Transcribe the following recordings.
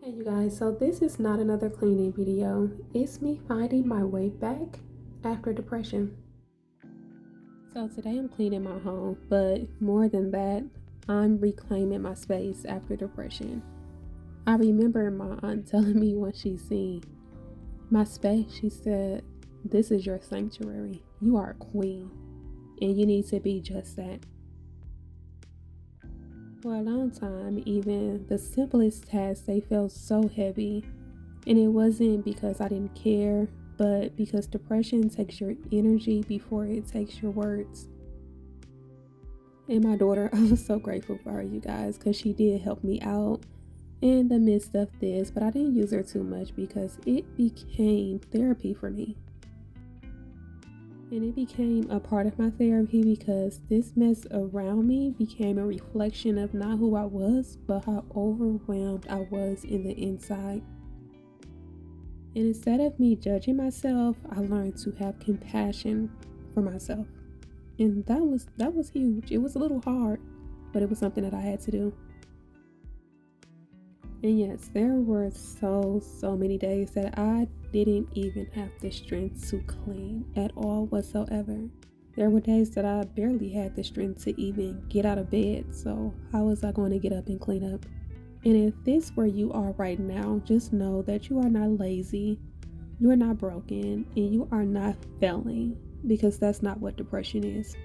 Hey you guys, so this is not another cleaning video. It's me finding my way back after depression. So today I'm cleaning my home, but more than that, I'm reclaiming my space after depression. I remember my aunt telling me when she seen my space, she said, "This is your sanctuary. You are a queen, and you need to be just that." For a long time, even the simplest tasks, they felt so heavy. And it wasn't because I didn't care, but because depression takes your energy before it takes your words. And my daughter, I was so grateful for her, you guys, because she did help me out in the midst of this, but I didn't use her too much because it became therapy for me. And it became a part of my therapy because this mess around me became a reflection of not who I was, but how overwhelmed I was in the inside. And instead of me judging myself, I learned to have compassion for myself. And that was huge. It was a little hard, but it was something that I had to do. And yes, there were so many days that I didn't even have the strength to clean at all whatsoever. There were days that I barely had the strength to even get out of bed. So how was I going to get up and clean up? And if this where you are right now, just know that you are not lazy. You are not broken and you are not failing because that's not what depression is.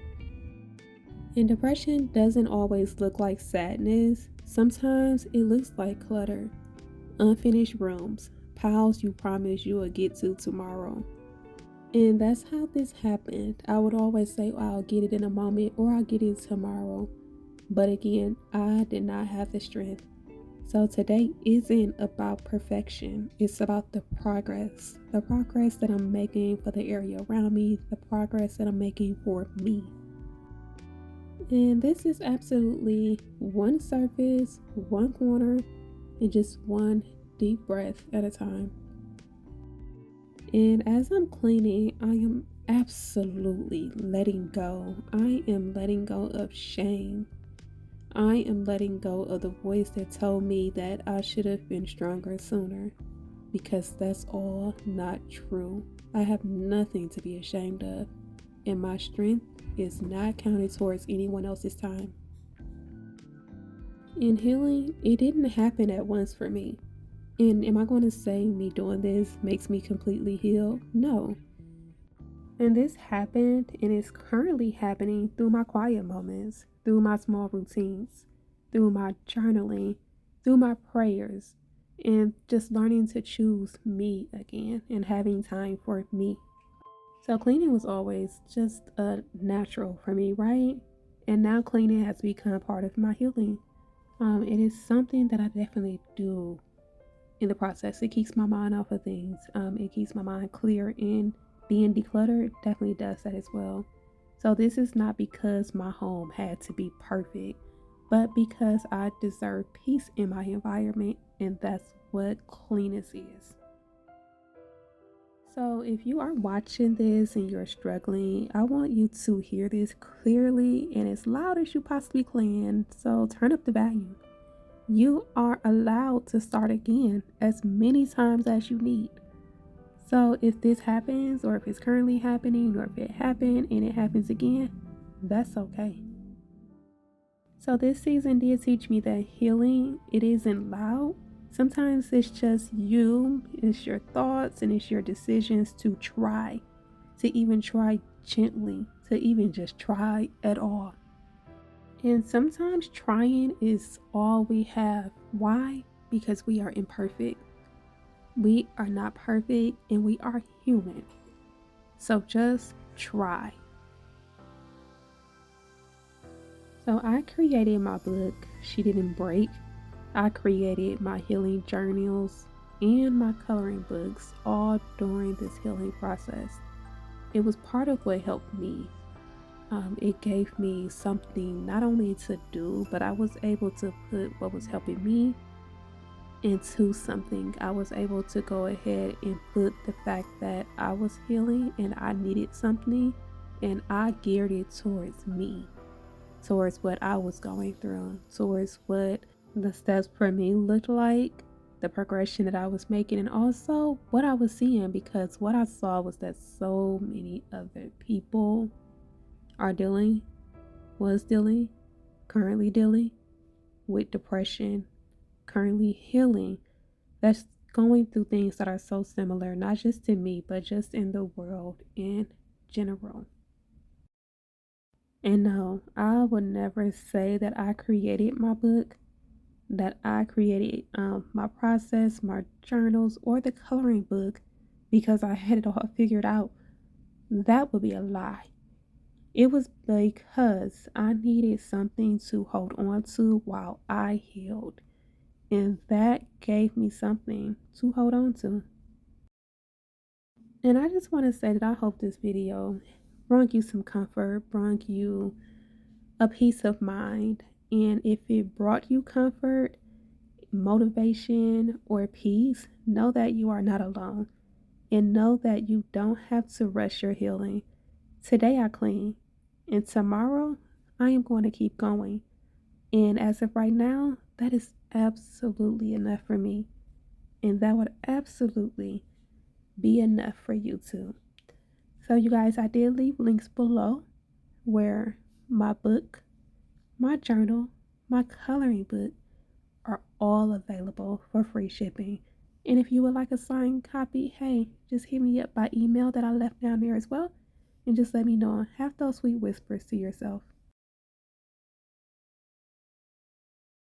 And depression doesn't always look like sadness. Sometimes it looks like clutter, unfinished rooms, piles you promised you would get to tomorrow. And that's how this happened. I would always say, "Oh, I'll get it in a moment or I'll get it tomorrow." But again, I did not have the strength. So today isn't about perfection. It's about the progress that I'm making for the area around me, the progress that I'm making for me. And this is absolutely one surface, one corner, and just one deep breath at a time. And as I'm cleaning, I am absolutely letting go. I am letting go of shame. I am letting go of the voice that told me that I should have been stronger sooner, because that's all not true. I have nothing to be ashamed of, and my strength is not counted towards anyone else's time. In healing, it didn't happen at once for me. And am I going to say me doing this makes me completely healed? No. And this happened and is currently happening through my quiet moments, through my small routines, through my journaling, through my prayers, and just learning to choose me again and having time for me. So cleaning was always just a natural for me, right? And now cleaning has become part of my healing. It is something that I definitely do in the process. It keeps my mind off of things. It keeps my mind clear, and being decluttered definitely does that as well. So this is not because my home had to be perfect, but because I deserve peace in my environment, and that's what cleanness is. So if you are watching this and you're struggling, I want you to hear this clearly and as loud as you possibly can. So turn up the volume. You are allowed to start again as many times as you need. So if this happens, or if it's currently happening, or if it happened and it happens again, that's okay. So this season did teach me that healing, it isn't loud. Sometimes it's just you, it's your thoughts, and it's your decisions to try, to even try gently, to even just try at all. And sometimes trying is all we have. Why? Because we are imperfect. We are not perfect and we are human. So just try. So I created my book, She Didn't Break. I created my healing journals and my coloring books all during this healing process. It was part of what helped me. It gave me something not only to do, but I was able to put what was helping me into something. I was able to go ahead and put the fact that I was healing and I needed something, and I geared it towards me, towards what I was going through, towards what the steps for me looked like. the progression that I was making, and also what I was seeing, because what I saw was that so many other people are dealing, was dealing, currently dealing with depression, currently healing, that's going through things that are so similar, not just to me, but just in the world in general. And no, I would never say that I created my book, that I created my process, my journals, or the coloring book because I had it all figured out. That would be a lie. It was because I needed something to hold on to while I healed. And that gave me something to hold on to. And I just want to say that I hope this video brought you some comfort, brought you a peace of mind. And if it brought you comfort, motivation, or peace, know that you are not alone. And know that you don't have to rush your healing. Today I clean, and tomorrow I am going to keep going. And as of right now, that is absolutely enough for me. And that would absolutely be enough for you too. So, you guys, I did leave links below where my book, my journal, my coloring book are all available for free shipping. And if you would like a signed copy, hey, just hit me up by email that I left down there as well. And just let me know. Have those sweet whispers to yourself.